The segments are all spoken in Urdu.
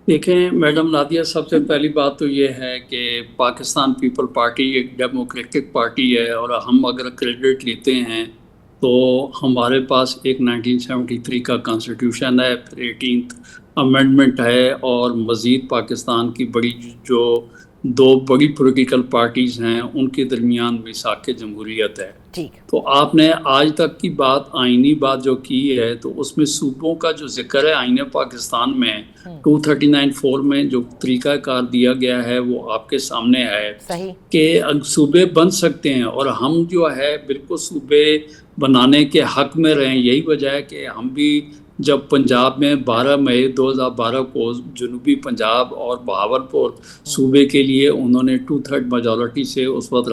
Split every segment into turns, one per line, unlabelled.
دیکھیں میڈم نادیہ، سب سے پہلی بات تو یہ ہے کہ پاکستان پیپل پارٹی ایک ڈیموکریٹک پارٹی ہے، اور ہم اگر کریڈٹ لیتے ہیں تو ہمارے پاس ایک 1973 کا کانسٹیٹیوشن ہے، پھر 18th امینڈمنٹ ہے، اور مزید پاکستان کی بڑی جو دو بڑی پولیٹیکل پارٹیز ہیں ان کے درمیان میثاق جمہوریت ہے۔
ٹھیک۔
تو آپ نے آج تک کی بات، آئینی بات جو کی ہے، تو اس میں صوبوں کا جو ذکر ہے آئین پاکستان میں 239(4) میں جو طریقہ کار دیا گیا ہے وہ آپ کے سامنے ہے
صحیح
کہ صوبے بن سکتے ہیں، اور ہم جو ہے بالکل صوبے بنانے کے حق میں رہیں۔ یہی وجہ ہے کہ ہم بھی جب پنجاب میں 12 مئی 2012 کو جنوبی پنجاب اور بہاولپور صوبے کے لیے انہوں نے 2/3 میجورٹی سے اس وقت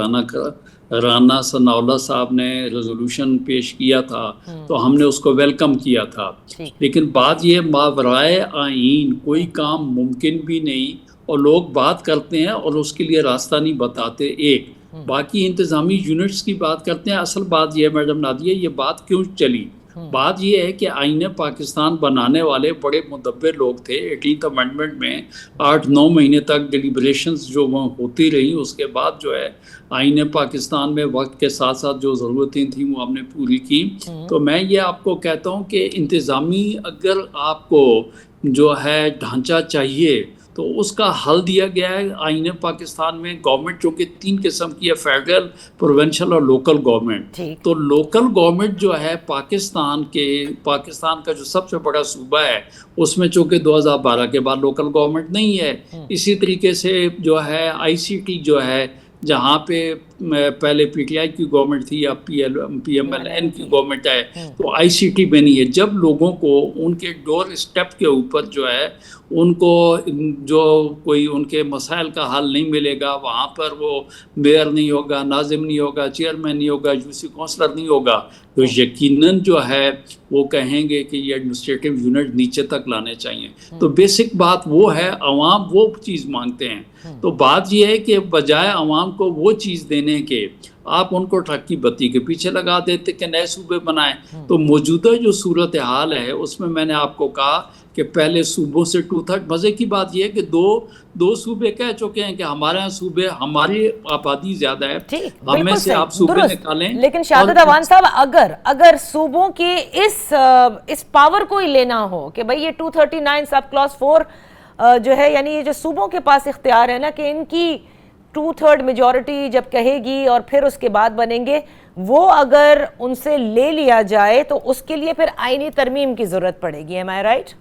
رانا ثناءاللہ صاحب نے ریزولوشن پیش کیا تھا، تو ہم نے اس کو ویلکم کیا تھا۔ لیکن بات یہ، ماورائے آئین کوئی کام ممکن بھی نہیں، اور لوگ بات کرتے ہیں اور اس کے لیے راستہ نہیں بتاتے۔ ایک باقی انتظامی یونٹس کی بات کرتے ہیں، اصل بات یہ میڈم نادیہ، یہ بات کیوں چلی؟ بات یہ ہے کہ آئین پاکستان بنانے والے بڑے مدبر لوگ تھے۔ 18th امینڈمنٹ میں 8-9 مہینے تک ڈیلیبریشنز جو وہ ہوتی رہی، اس کے بعد جو ہے آئین پاکستان میں وقت کے ساتھ ساتھ جو ضرورتیں تھیں وہ ہم نے پوری کی۔ تو میں یہ آپ کو کہتا ہوں کہ انتظامی اگر آپ کو جو ہے ڈھانچہ چاہیے تو اس کا حل دیا گیا ہے آئین پاکستان میں۔ گورنمنٹ چونکہ 3 قسم کی ہے، فیڈرل، پروونشل اور لوکل گورنمنٹ۔ تو لوکل گورنمنٹ جو ہے پاکستان کا جو سب سے بڑا صوبہ ہے، اس میں چونکہ 2012 کے بعد لوکل گورنمنٹ نہیں ہے۔ اسی طریقے سے جو ہے آئی سی ٹی جو ہے، جہاں پہ پہلے پی ٹی آئی کی گورنمنٹ تھی، اب پی ایم ایل این کی گورنمنٹ ہے، تو آئی سی ٹی میں نہیں ہے۔ جب لوگوں کو ان کے ڈور اسٹیپ کے اوپر جو ہے ان کو جو کوئی ان کے مسائل کا حل نہیں ملے گا، وہاں پر وہ میئر نہیں ہوگا، ناظم نہیں ہوگا، چیئرمین نہیں ہوگا، یو سی کونسلر نہیں ہوگا، تو یقیناً جو ہے وہ کہیں گے کہ یہ ایڈمنسٹریٹو یونٹ نیچے تک لانے چاہیے۔ تو بیسک بات وہ ہے، عوام وہ چیز مانگتے ہیں۔ تو بات یہ ہے کہ بجائے عوام کو وہ چیز دینے کے، آپ ان کو ٹرک کی بتی کے پیچھے لگا دیتے کہ نئے صوبے بنائیں۔ تو موجودہ جو صورتحال ہے اس میں نے آپ کو کہا کہ پہلے صوبوں سے 2/3، مزے کی بات یہ ہے کہ دو صوبے کہہ چکے ہیں کہ ہمارے یہاں صوبے، ہماری آبادی زیادہ ہے، ہم میں سے آپ صوبے نکالیں۔
لیکن شہادت اوان صاحب، اگر صوبوں کے اس پاور کو ہی لینا ہو کہ بھئی یہ 239 سب کلاس 4 جو ہے، یعنی یہ جو صوبوں کے پاس اختیار ہے نا کہ ان کی 2/3 میجورٹی جب کہے گی اور پھر اس کے بعد بنیں گے، وہ اگر ان سے لے لیا جائے تو اس کے لیے پھر آئینی ترمیم کی ضرورت پڑے گی۔ ایم آئی رائٹ؟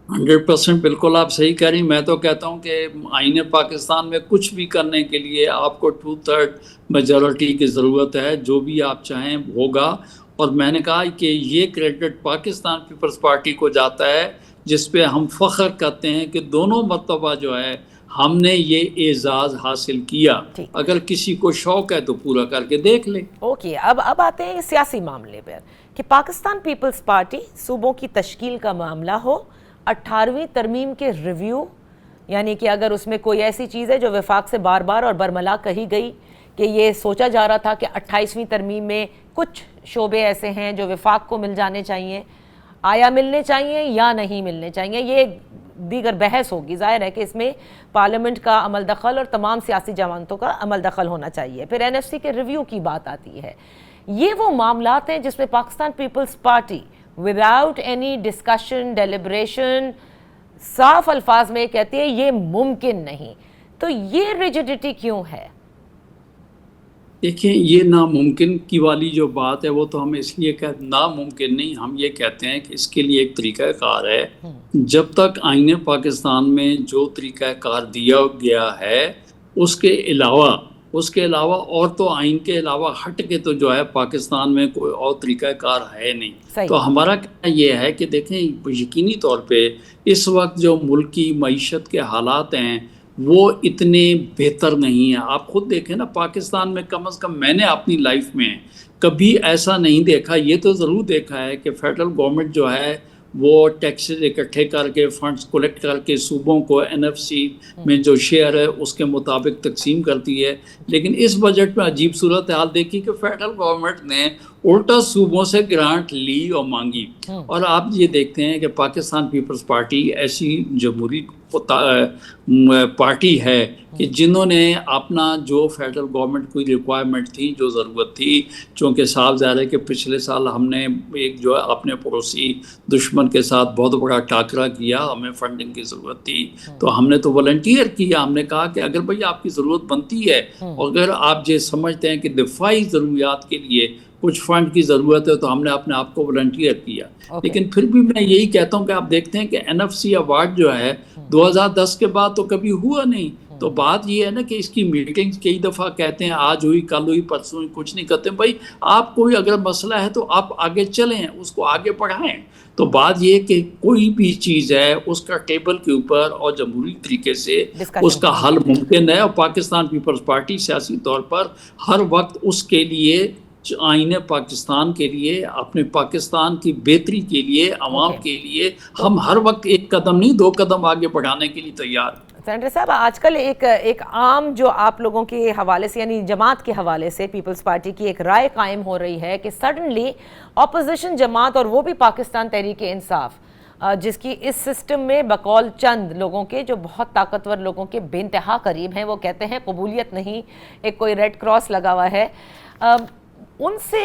100% بالکل آپ صحیح کہہ رہی ہیں۔ میں تو کہتا ہوں کہ آئین پاکستان میں کچھ بھی کرنے کے لیے آپ کو 2/3 میجورٹی کی ضرورت ہے، جو بھی آپ چاہیں ہوگا۔ اور میں نے کہا کہ یہ کریڈٹ پاکستان پیپلز پارٹی کو جاتا ہے، جس پہ ہم فخر کرتے ہیں کہ دونوں مرتبہ جو ہے ہم نے یہ اعزاز حاصل کیا۔ اگر کسی کو شوق ہے تو پورا کر کے دیکھ لے۔
اوکے، اب آتے ہیں سیاسی معاملے پر کہ پاکستان پیپلز پارٹی صوبوں کی تشکیل کا معاملہ ہو، 18ویں ترمیم کے ریویو، یعنی کہ اگر اس میں کوئی ایسی چیز ہے جو وفاق سے بار بار اور برملا کہی گئی کہ یہ سوچا جا رہا تھا کہ 28ویں ترمیم میں کچھ شعبے ایسے ہیں جو وفاق کو مل جانے چاہیے، آیا ملنے چاہیے یا نہیں ملنے چاہیے، یہ دیگر بحث ہوگی۔ ظاہر ہے کہ اس میں پارلیمنٹ کا عمل دخل اور تمام سیاسی جماعتوں کا عمل دخل ہونا چاہیے۔ پھر این ایف سی کے ریویو کی بات آتی ہے۔ یہ وہ معاملات ہیں جس میں Pakistan Peoples Party without any discussion, deliberation, صاف الفاظ میں کہتی ہے یہ ممکن نہیں۔ تو یہ ریجیڈیٹی کیوں ہے؟
دیکھیں، یہ ناممکن کی والی جو بات ہے وہ تو ہم اس لیے ناممکن نہیں، ہم یہ کہتے ہیں کہ اس کے لیے ایک طریقہ کار ہے۔ جب تک آئین پاکستان میں جو طریقہ کار دیا گیا ہے اس کے علاوہ اور تو آئین کے علاوہ ہٹ کے تو جو ہے پاکستان میں کوئی اور طریقہ کار ہے نہیں۔ تو ہمارا کہنا یہ ہے کہ دیکھیں، یقینی طور پہ اس وقت جو ملک کی معیشت کے حالات ہیں وہ اتنے بہتر نہیں ہیں۔ آپ خود دیکھیں نا، پاکستان میں کم از کم میں نے اپنی لائف میں کبھی ایسا نہیں دیکھا۔ یہ تو ضرور دیکھا ہے کہ فیڈرل گورنمنٹ جو ہے وہ ٹیکسز اکٹھے کر کے، فنڈز کلیکٹ کر کے صوبوں کو این ایف سی میں جو شیئر ہے اس کے مطابق تقسیم کرتی ہے۔ لیکن اس بجٹ میں عجیب صورتحال دیکھی کہ فیڈرل گورنمنٹ نے الٹا صوبوں سے گرانٹ لی اور مانگی. اور آپ یہ دیکھتے ہیں کہ پاکستان پیپلز پارٹی ایسی جمہوری پارٹی ہے کہ جنہوں نے اپنا جو فیڈرل گورنمنٹ کی ریکوائرمنٹ تھی، جو ضرورت تھی، چونکہ صاف ظاہر ہے کہ پچھلے سال ہم نے ایک جو ہے اپنے پڑوسی دشمن کے ساتھ بہت بڑا ٹاکرا کیا، ہمیں فنڈنگ کی ضرورت تھی، تو ہم نے تو والنٹیئر کیا. ہم نے کہا کہ اگر بھئی آپ کی ضرورت بنتی ہے، اگر آپ یہ سمجھتے ہیں کہ دفاعی ضروریات کے لیے کچھ فنڈ کی ضرورت ہے، تو ہم نے اپنے آپ کو والنٹیئر کیا. لیکن پھر بھی میں یہی کہتا ہوں کہ آپ دیکھتے ہیں کہ NFC ایوارڈ جو ہے 2010 کے بعد تو کبھی ہوا نہیں. تو بات یہ ہے نا کہ اس کی میٹنگز کئی دفعہ کہتے ہیں آج ہوئی، کل ہوئی، پرسوں ہوئی، کچھ نہیں کرتے. بھائی آپ کوئی اگر مسئلہ ہے تو آپ آگے چلیں، اس کو آگے بڑھائیں. تو بات یہ کہ کوئی بھی چیز ہے اس کا ٹیبل کے اوپر اور جمہوری طریقے سے اس کا حل ممکن ہے. اور پاکستان پیپلز پارٹی سیاسی طور پر ہر وقت اس کے لیے، آئین پاکستان کے لیے، اپنے پاکستان کی بہتری کے لیے، عوام کے لیے، ہم ہر وقت ایک قدم نہیں 2 قدم آگے بڑھانے کے لیے تیار.
سینیٹر صاحب، آج کل ایک عام جو آپ لوگوں کے حوالے سے، یعنی جماعت کے حوالے سے پیپلز پارٹی کی ایک رائے قائم ہو رہی ہے کہ سڈنلی اپوزیشن جماعت، اور وہ بھی پاکستان تحریک انصاف، جس کی اس سسٹم میں بقول چند لوگوں کے جو بہت طاقتور لوگوں کے بے انتہا قریب ہیں، وہ کہتے ہیں قبولیت نہیں، ایک کوئی ریڈ کراس لگا ہوا ہے، ان سے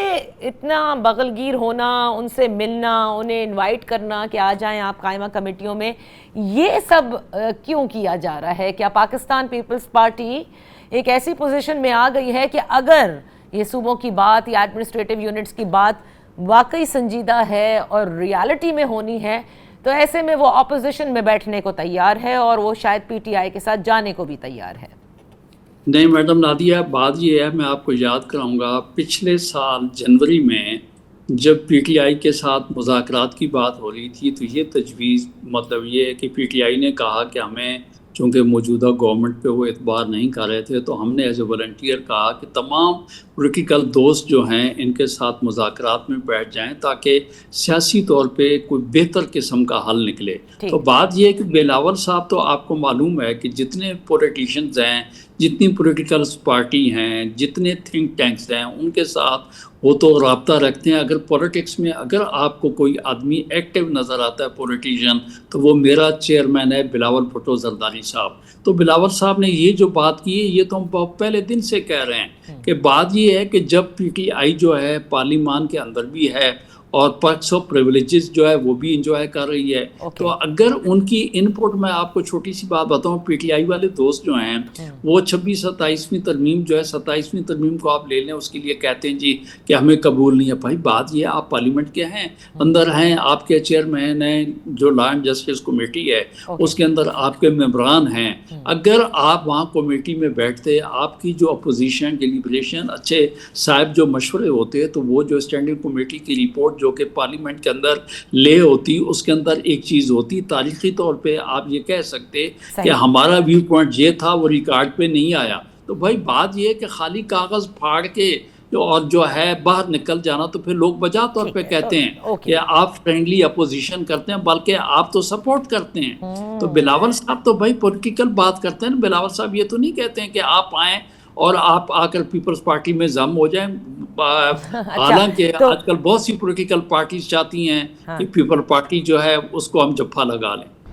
اتنا بغل گیر ہونا، ان سے ملنا، انہیں انوائٹ کرنا کہ آ جائیں آپ قائمہ کمیٹیوں میں، یہ سب کیوں کیا جا رہا ہے؟ کیا پاکستان پیپلز پارٹی ایک ایسی پوزیشن میں آ گئی ہے کہ اگر یہ صوبوں کی بات یا ایڈمنسٹریٹو یونٹس کی بات واقعی سنجیدہ ہے اور ریالٹی میں ہونی ہے، تو ایسے میں وہ اپوزیشن میں بیٹھنے کو تیار ہے اور وہ شاید PTI کے ساتھ جانے کو بھی تیار ہے؟
نہیں میڈم نادیہ، بات یہ ہے، میں آپ کو یاد کراؤں گا، پچھلے سال جنوری میں جب PTI کے ساتھ مذاکرات کی بات ہو رہی تھی، تو یہ تجویز مطلب یہ ہے کہ PTI نے کہا کہ ہمیں چونکہ موجودہ گورنمنٹ پہ وہ اعتبار نہیں کر رہے تھے، تو ہم نے ایز اے والنٹیئر کہا کہ تمام پولیٹیکل دوست جو ہیں ان کے ساتھ مذاکرات میں بیٹھ جائیں تاکہ سیاسی طور پہ کوئی بہتر قسم کا حل نکلے. تو بات یہ ہے کہ بلاول صاحب، تو آپ کو معلوم ہے کہ جتنے پولیٹیشنز ہیں، جتنی پولیٹیکل پارٹی ہیں، جتنے تھنک ٹینکس ہیں، ان کے ساتھ وہ تو رابطہ رکھتے ہیں. اگر پولیٹکس میں اگر آپ کو کوئی آدمی ایکٹیو نظر آتا ہے پولیٹیشین، تو وہ میرا چیئرمین ہے بلاول بھٹو زرداری صاحب. تو بلاول صاحب نے یہ جو بات کی ہے، یہ تو ہم بہت پہلے دن سے کہہ رہے ہیں کہ بات یہ ہے کہ جب PTI جو ہے پارلیمان کے اندر بھی ہے اور پرکس آف پریولیجز جو ہے وہ بھی انجوائے کر رہی ہے، تو اگر ان کی ان پٹ، میں آپ کو چھوٹی سی بات بتاؤں، PTI والے دوست جو ہیں وہ 26-27ویں ترمیم جو ہے، 27ویں ترمیم کو آپ لے لیں، اس کے لیے کہتے ہیں جی کہ ہمیں قبول نہیں ہے. بھائی بات یہ ہے، آپ پارلیمنٹ کے ہیں، اندر ہیں، آپ کے چیئرمین ہیں، جو لا اینڈ جسٹس کمیٹی ہے اس کے اندر آپ کے ممبران ہیں. اگر آپ وہاں کمیٹی میں بیٹھتے، آپ کی جو اپوزیشن ڈیلیبریشن اچھے صاحب جو مشورے ہوتے، تو وہ جو اسٹینڈنگ کمیٹی کی رپورٹ جو کہ پارلیمنٹ کے اندر لے ہوتی، اس کے اندر ایک چیز ہوتی، تاریخی طور پہ آپ یہ کہہ سکتے کہ ہمارا ویو پوائنٹ یہ تھا، وہ ریکارڈ پہ نہیں آیا. تو بھائی بات یہ ہے کہ خالی کاغذ پھاڑ کے اور جو ہے باہر نکل جانا، تو پھر لوگ بجا طور پہ کہتے ہیں کہ آپ فرینڈلی اپوزیشن کرتے ہیں، بلکہ آپ تو سپورٹ کرتے ہیں. تو بلاول صاحب تو بھائی پولیٹیکل بات کرتے ہیں نا. بلاول صاحب یہ تو نہیں کہتے ہیں کہ آپ آئیں اور آپ آ کر پیپلز پارٹی میں ضم ہو جائیں. حالانکہ آج کل بہت سی پولیٹیکل پارٹیز چاہتی ہیں کہ پیپل پارٹی جو ہے اس کو ہم جپھا لگا لیں.